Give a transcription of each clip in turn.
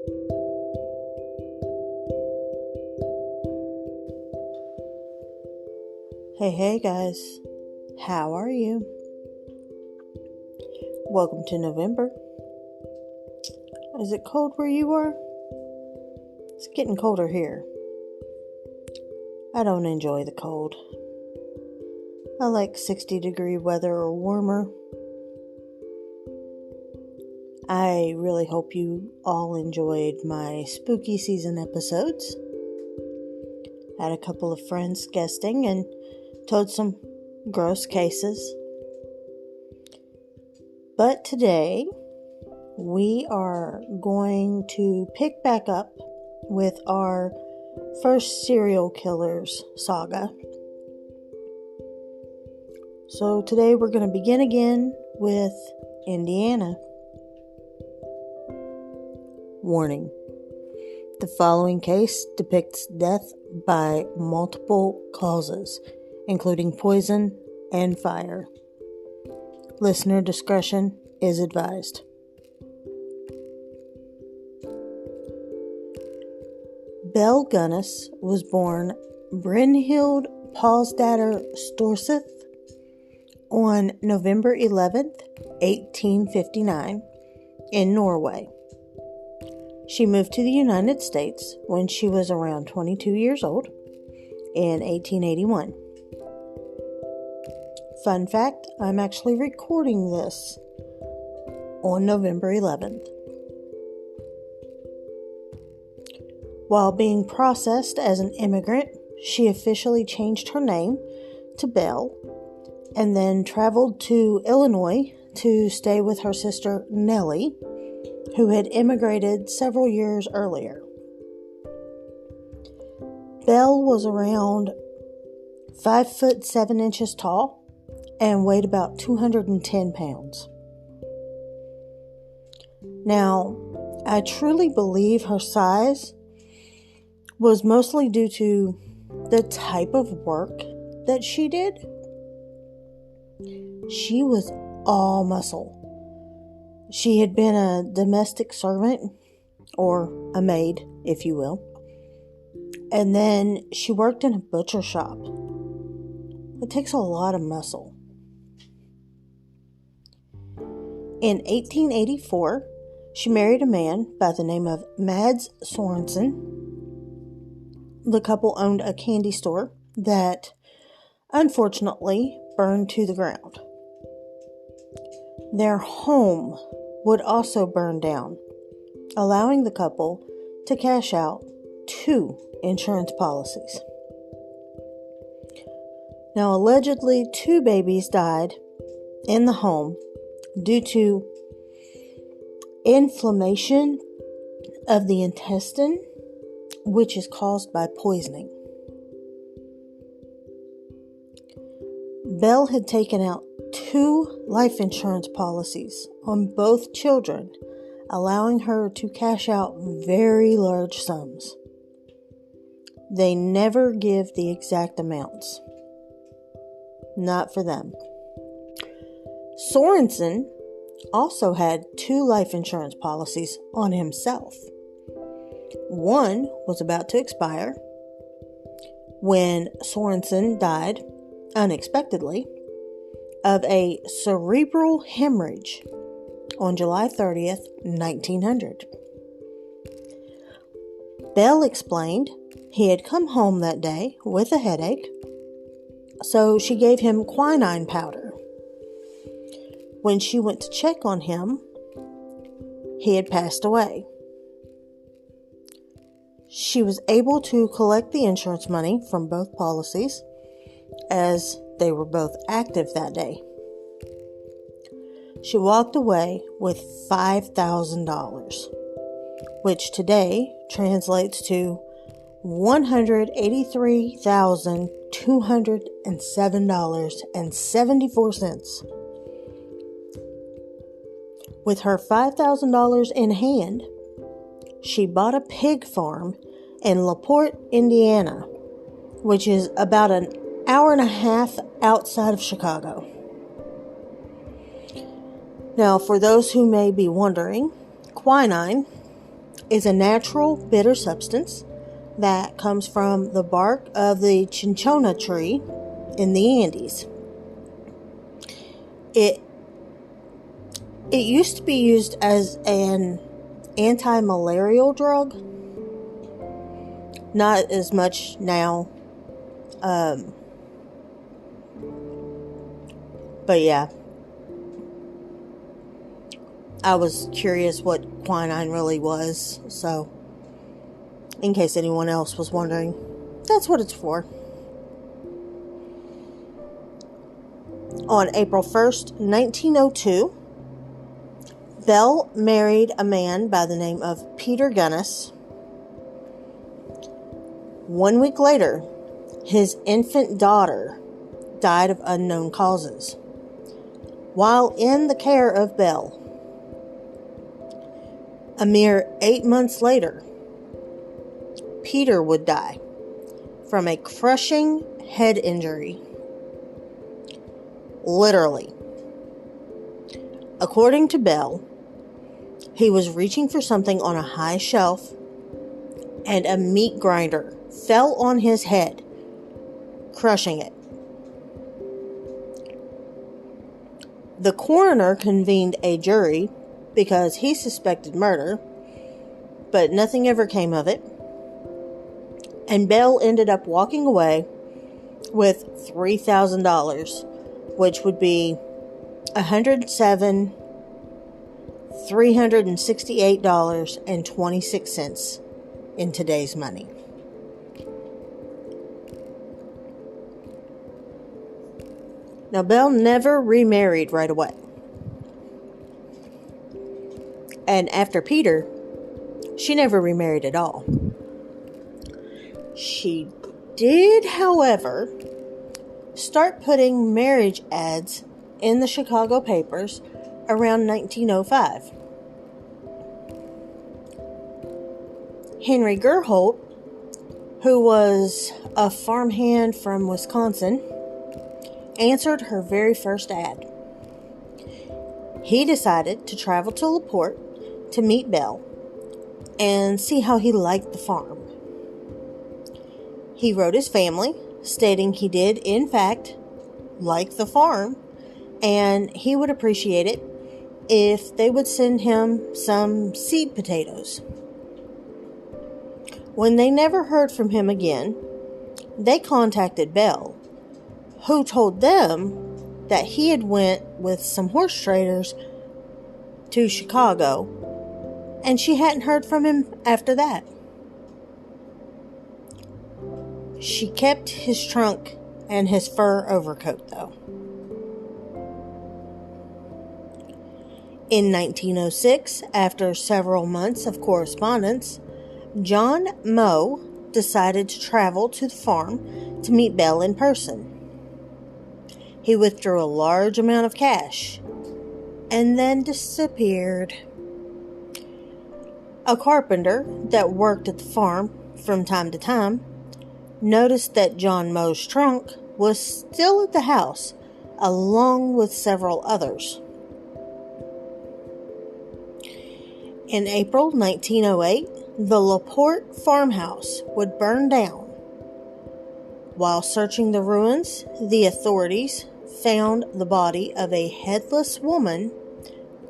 Hey guys, how are you? Welcome to November. Is it cold where you are? It's getting colder here. I don't enjoy the cold. I like 60-degree weather or warmer. I really hope you all enjoyed my spooky season episodes. Had a couple of friends guesting and told some gross cases. But today, we are going to pick back up with our first serial killers saga. So today we're going to begin again with Indiana. Warning. The following case depicts death by multiple causes, including poison and fire. Listener discretion is advised. Belle Gunness was born Brynhild Paulsdatter Storseth on November 11th, 1859, in Norway. She moved to the United States when she was around 22 years old in 1881. Fun fact, I'm actually recording this on November 11th. While being processed as an immigrant, she officially changed her name to Belle and then traveled to Illinois to stay with her sister Nellie, who had immigrated several years earlier. Belle was around 5 foot 7 inches tall and weighed about 210 pounds. Now, I truly believe her size was mostly due to the type of work that she did. She was all muscle. She had been a domestic servant, or a maid, if you will. And then she worked in a butcher shop. It takes a lot of muscle. In 1884, she married a man by the name of Mads Sorensen. The couple owned a candy store that, unfortunately, burned to the ground. Their home would also burn down, allowing the couple to cash out 2 insurance policies. Now, allegedly, 2 babies died in the home due to inflammation of the intestine, which is caused by poisoning. Belle had taken out 2 life insurance policies on both children, allowing her to cash out very large sums. They never give the exact amounts. Not for them. Sorensen also had 2 life insurance policies on himself. One was about to expire when Sorensen died unexpectedly of a cerebral hemorrhage on July 30th, 1900. Belle explained he had come home that day with a headache, so she gave him quinine powder. When she went to check on him, he had passed away. She was able to collect the insurance money from both policies, as they were both active that day. She walked away with $5,000, which today translates to $183,207.74. With her $5,000 in hand, she bought a pig farm in LaPorte, Indiana, which is about an hour and a half outside of Chicago. Now, for those who may be wondering, quinine is a natural bitter substance that comes from the bark of the cinchona tree in the Andes. It used to be used as an anti-malarial drug. Not as much now. But yeah. I was curious what quinine really was, so in case anyone else was wondering, that's what it's for. On April 1st, 1902, Bell married a man by the name of Peter Gunnis. 1 week later, his infant daughter died of unknown causes while in the care of Bell. A mere 8 months later, Peter would die from a crushing head injury. Literally. According to Bell, he was reaching for something on a high shelf and a meat grinder fell on his head, crushing it. The coroner convened a jury because he suspected murder, but nothing ever came of it. And Bell ended up walking away with $3,000, which would be $368.26 in today's money. Now, Bell never remarried right away. And after Peter, she never remarried at all. She did, however, start putting marriage ads in the Chicago papers around 1905. Henry Gerholt, who was a farmhand from Wisconsin, answered her very first ad. He decided to travel to LaPorte to meet Bell and see how he liked the farm. He wrote his family, stating he did, in fact, like the farm, and he would appreciate it if they would send him some seed potatoes. When they never heard from him again, they contacted Bell, who told them that he had went with some horse traders to Chicago, and she hadn't heard from him after that. She kept his trunk and his fur overcoat, though. In 1906, after several months of correspondence, John Moe decided to travel to the farm to meet Bell in person. He withdrew a large amount of cash and then disappeared. A carpenter that worked at the farm from time to time noticed that John Moe's trunk was still at the house, along with several others. In April 1908, the LaPorte farmhouse would burn down. While searching the ruins, the authorities found the body of a headless woman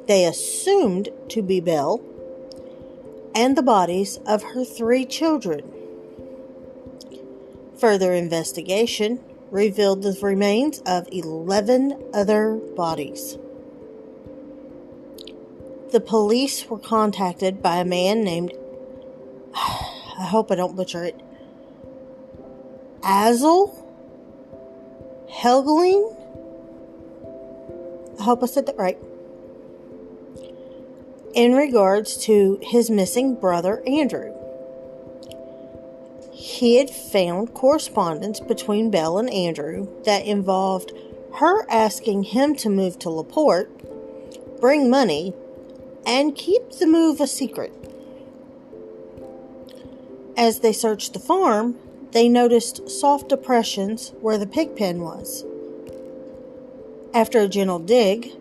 they assumed to be Bell, and the bodies of her 3 children. Further investigation revealed the remains of 11 other bodies. The police were contacted by a man named, I hope I don't butcher it, Azel Helgelien. I hope I said that right. In regards to his missing brother Andrew. He had found correspondence between Bell and Andrew that involved her asking him to move to LaPorte, bring money, and keep the move a secret. As they searched the farm, they noticed soft depressions where the pig pen was. After a gentle dig,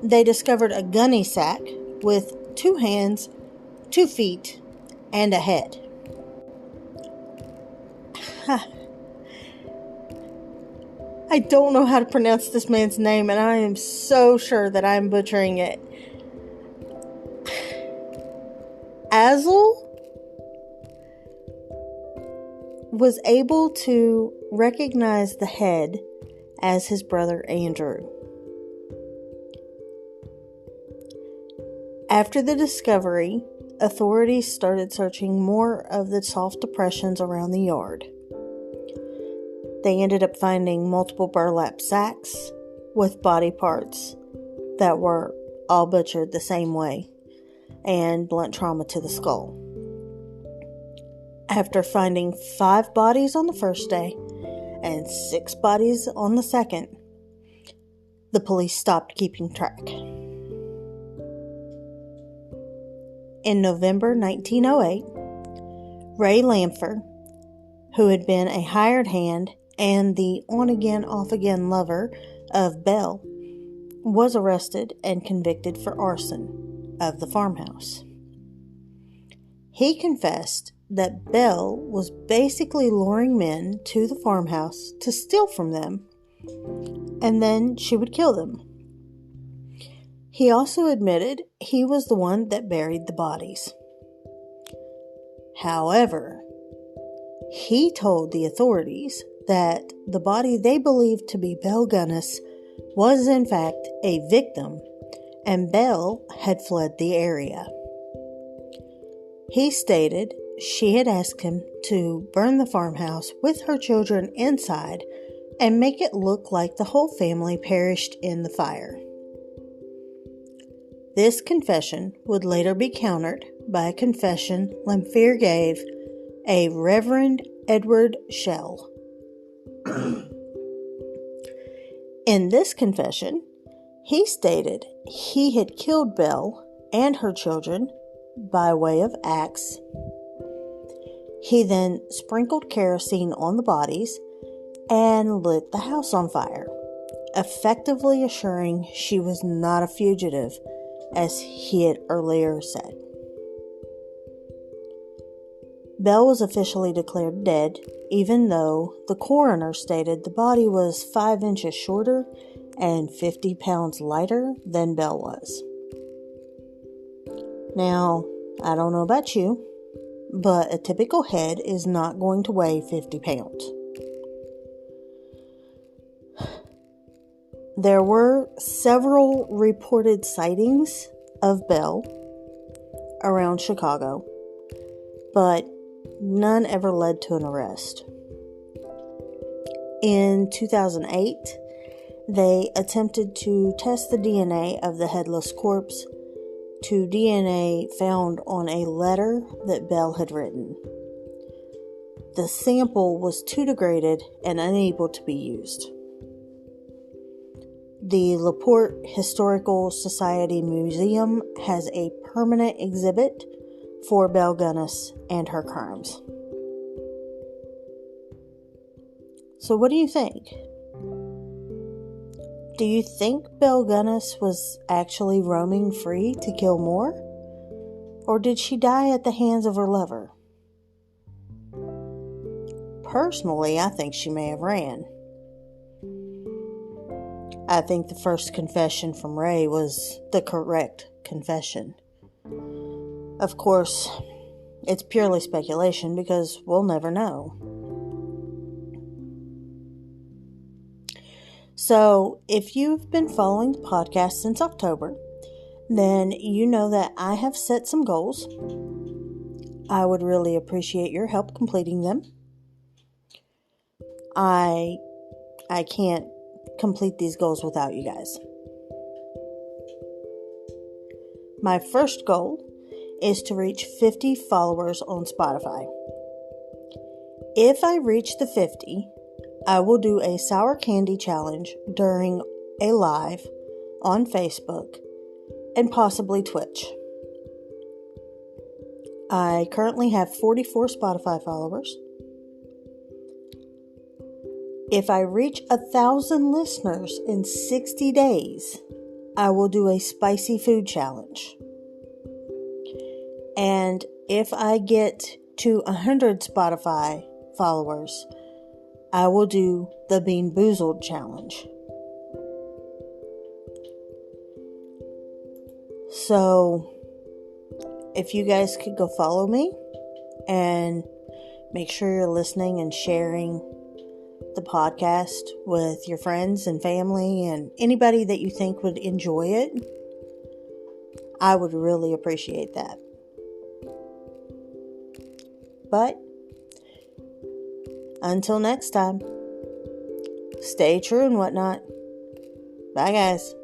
they discovered a gunny sack with 2 hands 2 feet, and a head. I don't know how to pronounce this man's name, and I am so sure that I'm butchering it. Azel was able to recognize the head as his brother Andrew. After the discovery, authorities started searching more of the soft depressions around the yard. They ended up finding multiple burlap sacks with body parts that were all butchered the same way and blunt trauma to the skull. After finding 5 bodies on the first day and 6 bodies on the second, the police stopped keeping track. In November 1908, Ray Lampher, who had been a hired hand and the on-again, off-again lover of Belle, was arrested and convicted for arson of the farmhouse. He confessed that Belle was basically luring men to the farmhouse to steal from them, and then she would kill them. He also admitted he was the one that buried the bodies. However, he told the authorities that the body they believed to be Belle Gunness was in fact a victim, and Belle had fled the area. He stated she had asked him to burn the farmhouse with her children inside and make it look like the whole family perished in the fire. This confession would later be countered by a confession Lamphere gave a Reverend Edward Schell. In this confession, he stated he had killed Belle and her children by way of axe. He then sprinkled kerosene on the bodies and lit the house on fire, effectively assuring she was not a fugitive, as he had earlier said. Belle was officially declared dead, even though the coroner stated the body was 5 inches shorter and 50 pounds lighter than Belle was. Now, I don't know about you, but a typical head is not going to weigh 50 pounds. There were several reported sightings of Belle around Chicago, but none ever led to an arrest. In 2008, they attempted to test the DNA of the headless corpse to DNA found on a letter that Belle had written. The sample was too degraded and unable to be used. The LaPorte Historical Society Museum has a permanent exhibit for Belle Gunness and her crimes. So what do you think? Do you think Belle Gunness was actually roaming free to kill more? Or did she die at the hands of her lover? Personally, I think she may have ran. I think the first confession from Ray was the correct confession. Of course, it's purely speculation because we'll never know. So, if you've been following the podcast since October, then you know that I have set some goals. I would really appreciate your help completing them. I can't complete these goals without you guys. My first goal is to reach 50 followers on Spotify. If I reach the 50, I will do a sour candy challenge during a live on Facebook and possibly Twitch. I currently have 44 Spotify followers. If I reach 1,000 listeners in 60 days, I will do a spicy food challenge. And if I get to 100 Spotify followers, I will do the Bean Boozled challenge. So, if you guys could go follow me and make sure you're listening and sharing the podcast with your friends and family and anybody that you think would enjoy it, I would really appreciate that. But until next time, stay true and whatnot. Bye, guys.